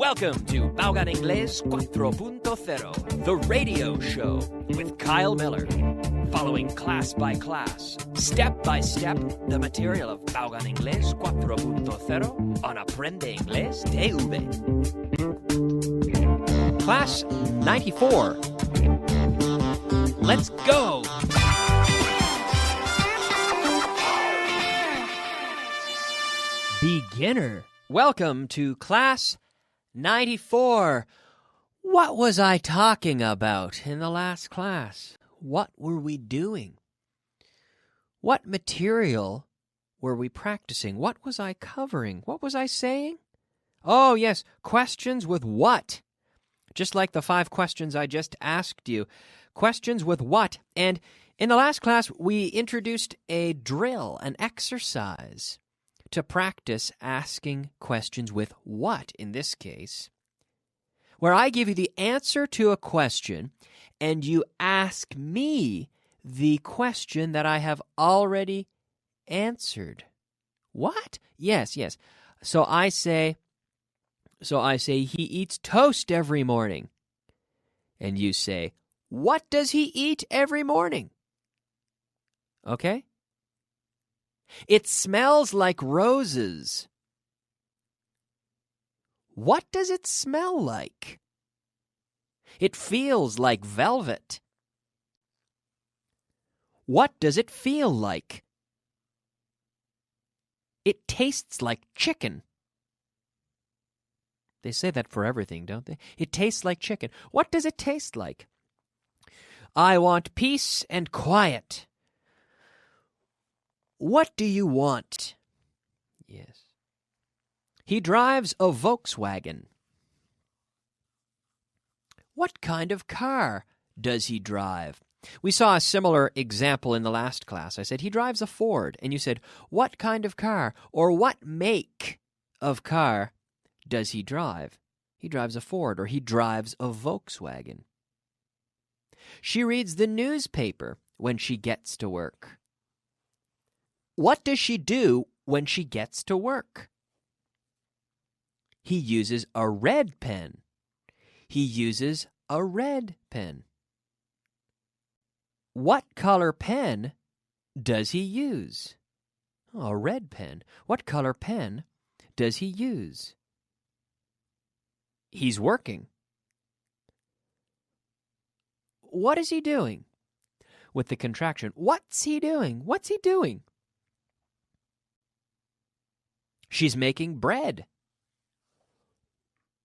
Welcome to Básico Inglés 4.0, the radio show with Kyle Miller. Following class by class, step by step, the material of Básico Inglés 4.0 on Aprende Inglés TV. Class 94. Let's go! Beginner. Welcome to Class 94. What was I talking about in the last class? What were we doing? What material were we practicing? What was I covering? What was I saying? Oh, yes, questions with what? Just like the 5 questions I just asked you. Questions with what? And in the last class, we introduced a drill, an exercise, to practice asking questions with what, in this case, where I give you the answer to a question and you ask me the question that I have already answered. What? Yes. So I say, he eats toast every morning. And you say, what does he eat every morning? Okay? It smells like roses. What does it smell like? It feels like velvet. What does it feel like? It tastes like chicken. They say that for everything, don't they? It tastes like chicken. What does it taste like? I want peace and quiet. What do you want? Yes. He drives a Volkswagen. What kind of car does he drive? We saw a similar example in the last class. I said, he drives a Ford. And you said, what kind of car or what make of car does he drive? He drives a Ford or he drives a Volkswagen. She reads the newspaper when she gets to work. What does she do when she gets to work? He uses a red pen. He uses a red pen. What color pen does he use? Oh, a red pen. What color pen does he use? He's working. What is he doing? With the contraction, what's he doing? What's he doing? She's making bread.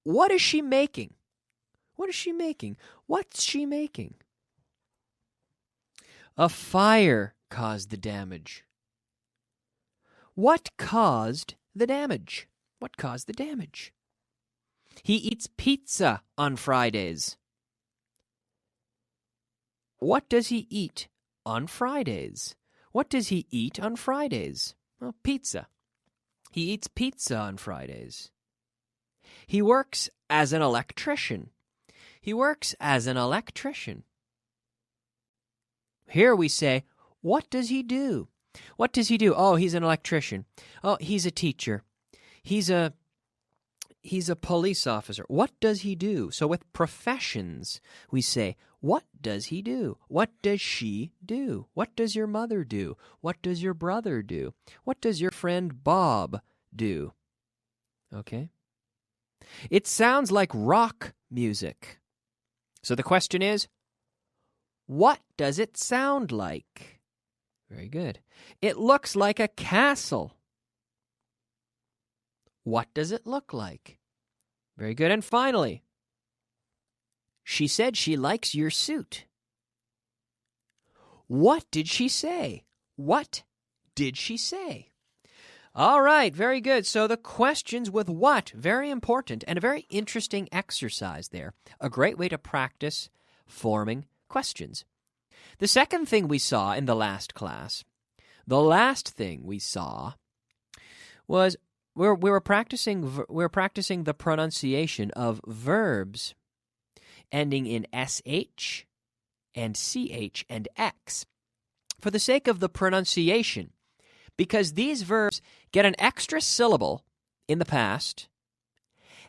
What is she making? What is she making? What's she making? A fire caused the damage. What caused the damage? What caused the damage? He eats pizza on Fridays. What does he eat on Fridays? What does he eat on Fridays? Well, pizza. He eats pizza on Fridays. He works as an electrician. He works as an electrician. Here we say, what does he do? What does he do? Oh, he's an electrician. Oh, he's a teacher. He's a police officer. What does he do? So with professions, we say, what does he do? What does she do? What does your mother do? What does your brother do? What does your friend Bob do? Okay? It sounds like rock music. So the question is, what does it sound like? Very good. It looks like a castle. What does it look like? Very good. And finally, she said she likes your suit. What did she say? What did she say? All right, very good. So the questions with what, very important and a very interesting exercise there. A great way to practice forming questions. The second thing we saw in the last class, was we were practicing the pronunciation of verbs ending in sh and ch and x for the sake of the pronunciation, because these verbs get an extra syllable in the past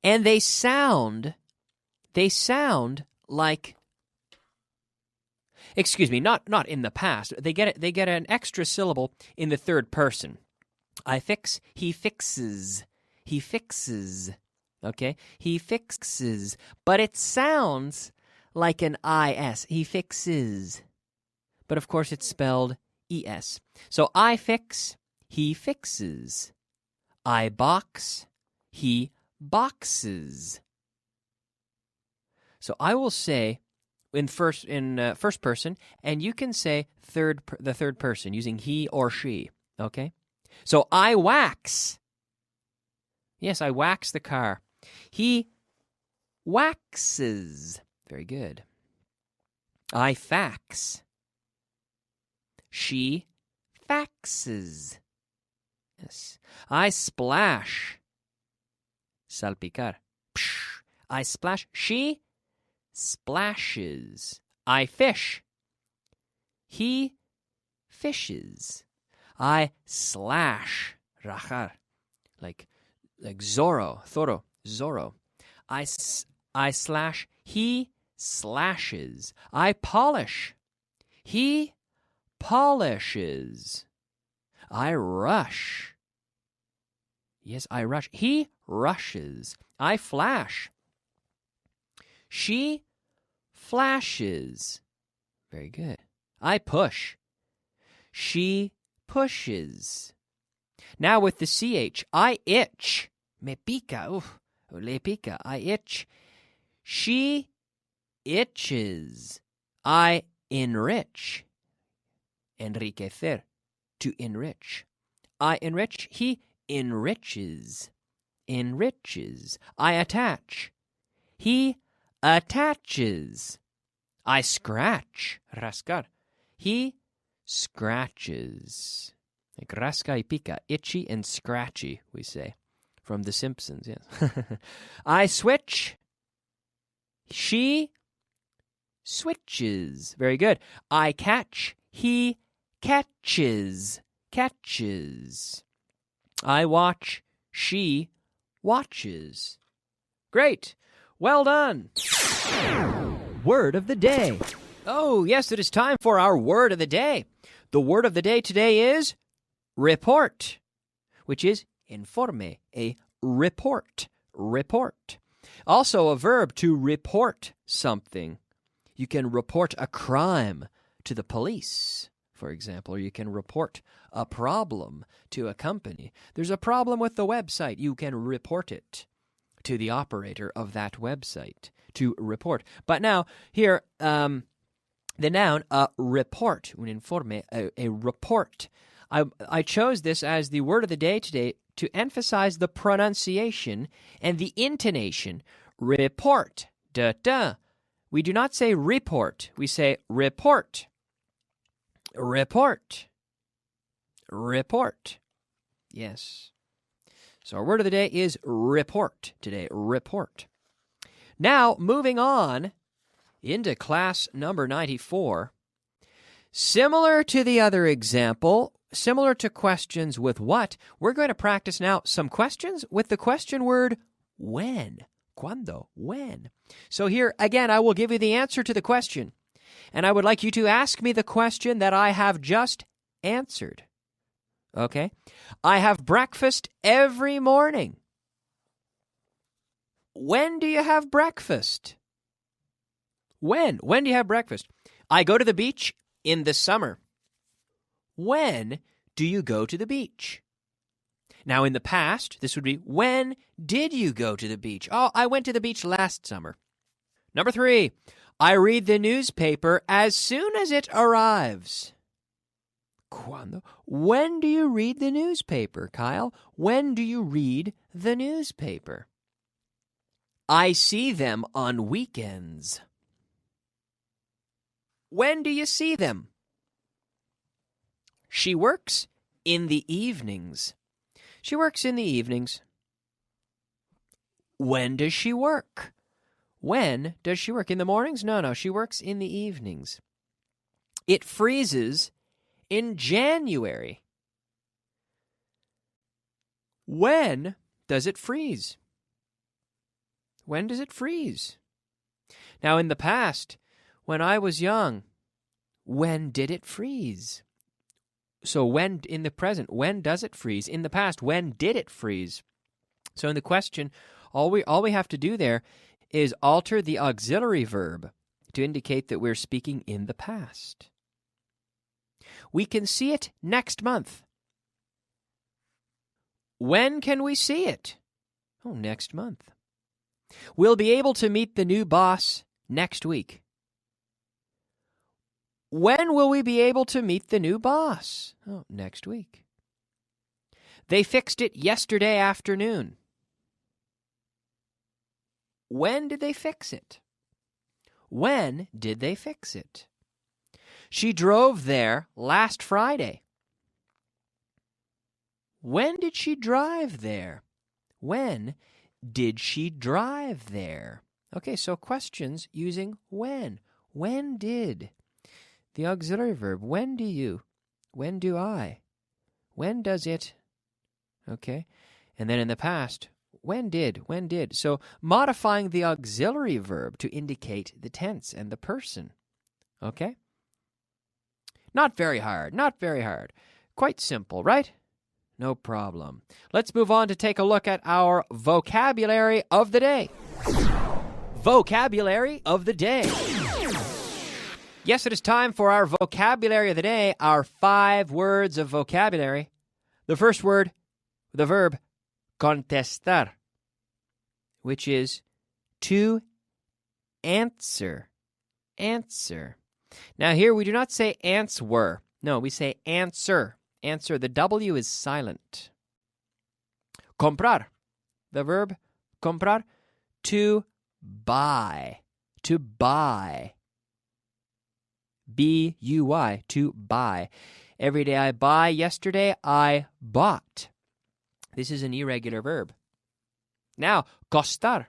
And they sound like, excuse me, not in the past. They get an extra syllable in the third person. I fix, he fixes. He fixes. Okay? He fixes. But it sounds like an IS. He fixes. But of course it's spelled ES. So I fix, he fixes. I box, he boxes. So I will say in first person, and you can say the third person using he or she. Okay? So I wax. Yes, I wax the car. He waxes. Very good. I fax. She faxes. Yes. I splash. Salpicar. Psh. I splash. She splashes. I fish. He fishes. I slash. Rajar. Like Zorro. Zorro. I slash. He slashes. I polish. He polishes. I rush. Yes, I rush. He rushes. I flash. She flashes. Very good. I push. She pushes. Now with the CH, I itch. Me pica. Uf. Le pica. I itch. She itches. I enrich. Enriquecer. To enrich. I enrich. He enriches. Enriches. I attach. He attaches. I scratch. Rascar. He scratches. Like rasca y pica. Itchy and scratchy, we say. From The Simpsons, yes. I switch. She switches. Very good. I catch. He catches. Catches. I watch. She watches. Great. Well done. Word of the day. Oh, yes, it is time for our word of the day. The word of the day today is report, which is informe, a report. Report. Also a verb, to report something. You can report a crime to the police, for example, or you can report a problem to a company. There's a problem with the website. You can report it to the operator of that website, to report. But now, here, the noun, report, un informe, a report. I chose this as the word of the day today to emphasize the pronunciation and the intonation. Report, da-da. We do not say report. We say report. Report. Report. Yes. So our word of the day is report today. Report. Now, moving on into class number 94. Similar to the other example, similar to questions with what, we're going to practice now some questions with the question word when. Cuando? When? So here, again, I will give you the answer to the question. And I would like you to ask me the question that I have just answered. Okay? I have breakfast every morning. When do you have breakfast? When? When do you have breakfast? I go to the beach in the summer. When do you go to the beach? Now, in the past, this would be, when did you go to the beach? Oh, I went to the beach last summer. Number 3, I read the newspaper as soon as it arrives. Cuando? When do you read the newspaper, Kyle? When do you read the newspaper? I see them on weekends. When do you see them? She works in the evenings. She works in the evenings. When does she work? When does she work? In the mornings? No, she works in the evenings. It freezes in January. When does it freeze? When does it freeze? Now, in the past, when I was young, when did it freeze? So when, in the present, when does it freeze? In the past, when did it freeze? So in the question, all we have to do there is alter the auxiliary verb to indicate that we're speaking in the past. We can see it next month. When can we see it? Oh, next month. We'll be able to meet the new boss next week. When will we be able to meet the new boss? Oh, next week. They fixed it yesterday afternoon. When did they fix it? When did they fix it? She drove there last Friday. When did she drive there? When did she drive there? Okay, so questions using when. When did? The auxiliary verb. When do you? When do I? When does it? Okay. And then in the past, when did? When did? So modifying the auxiliary verb to indicate the tense and the person. Okay? Not very hard. Not very hard. Quite simple, right? No problem. Let's move on to take a look at our vocabulary of the day. Vocabulary of the day. Yes, it is time for our vocabulary of the day, our 5 words of vocabulary. The first word, the verb, contestar, which is to answer. Answer. Now here we do not say answer. No, we say answer. Answer. The W is silent. Comprar. The verb comprar. To buy. To buy. B-U-Y. To buy. Every day I buy. Yesterday I bought. This is an irregular verb. Now, costar.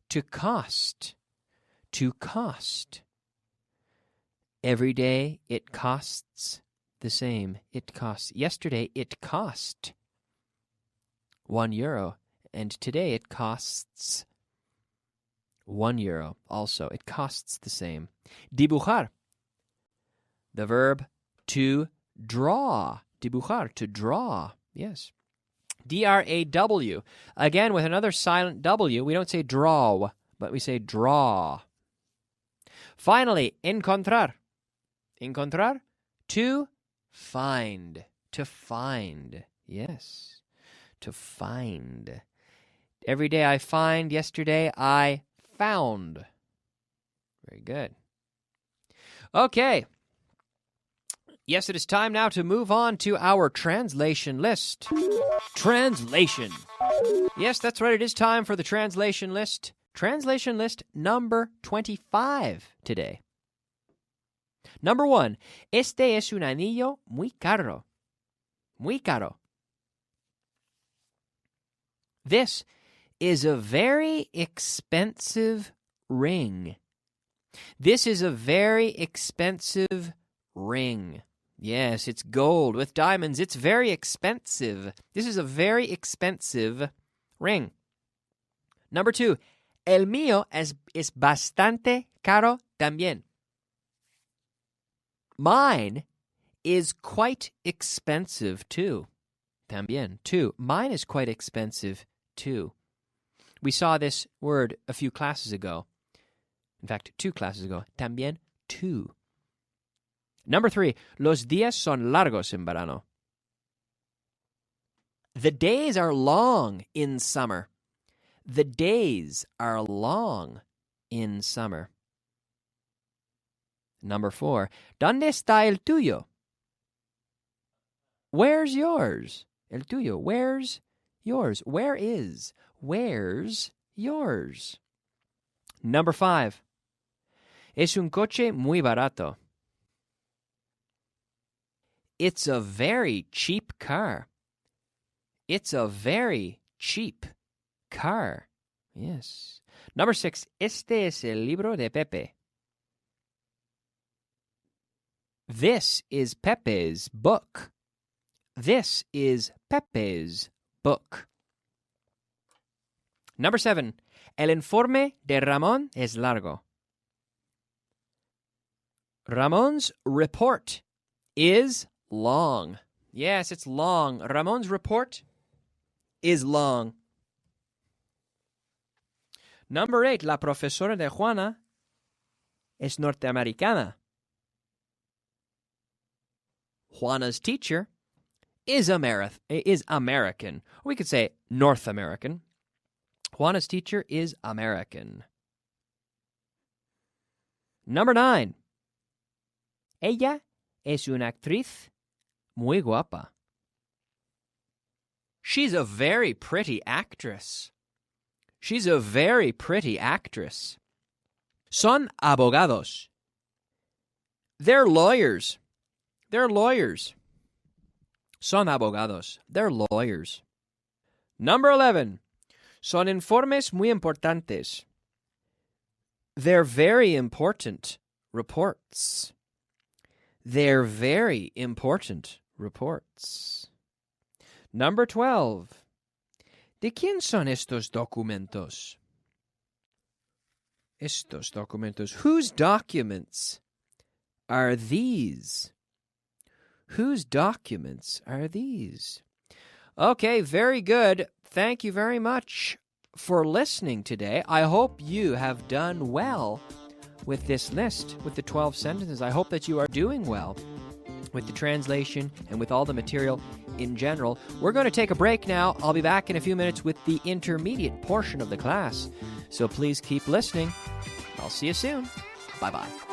To cost. To cost. Every day it costs the same. It costs. Yesterday it cost €1, and today it costs €1 also. It costs the same. Dibujar. The verb to draw. Dibujar, to draw. Yes. D-R-A-W. Again, with another silent W. We don't say draw, but we say draw. Finally, encontrar. Encontrar, to find. To find. Yes. To find. Every day I find. Yesterday I found. Very good. Okay. Yes, it is time now to move on to our translation list. Translation. Yes, that's right. It is time for the translation list. Translation list number 25 today. Number 1. Este es un anillo muy caro. Muy caro. This is a very expensive ring. This is a very expensive ring. Yes, it's gold with diamonds. It's very expensive. This is a very expensive ring. Number 2. El mío es bastante caro también. Mine is quite expensive too. También, too. Mine is quite expensive too. We saw this word a few classes ago. In fact, 2 classes ago. También, too. Number 3. Los días son largos en verano. The days are long in summer. The days are long in summer. Number 4. ¿Dónde está el tuyo? Where's yours? El tuyo. Where's yours? Where is? Where's yours? Number 5. Es un coche muy barato. It's a very cheap car. It's a very cheap car. Yes. Number 6. Este es el libro de Pepe. This is Pepe's book. This is Pepe's book. Number 7. El informe de Ramón es largo. Ramon's report is long. Yes, it's long. Ramon's report is long. Number 8. La profesora de Juana es norteamericana. Juana's teacher is American. We could say North American. Juana's teacher is American. Number 9. Ella es una actriz muy guapa. She's a very pretty actress. She's a very pretty actress. Son abogados. They're lawyers. They're lawyers. Son abogados. They're lawyers. Number 11. Son informes muy importantes. They're very important reports. They're very important reports. Number 12. ¿De quién son estos documentos? Estos documentos. Whose documents are these? Whose documents are these? Okay, very good. Thank you very much for listening today. I hope you have done well with this list, with the 12 sentences. I hope that you are doing well with the translation and with all the material in general. We're going to take a break now. I'll be back in a few minutes with the intermediate portion of the class. So please keep listening. I'll see you soon. Bye-bye.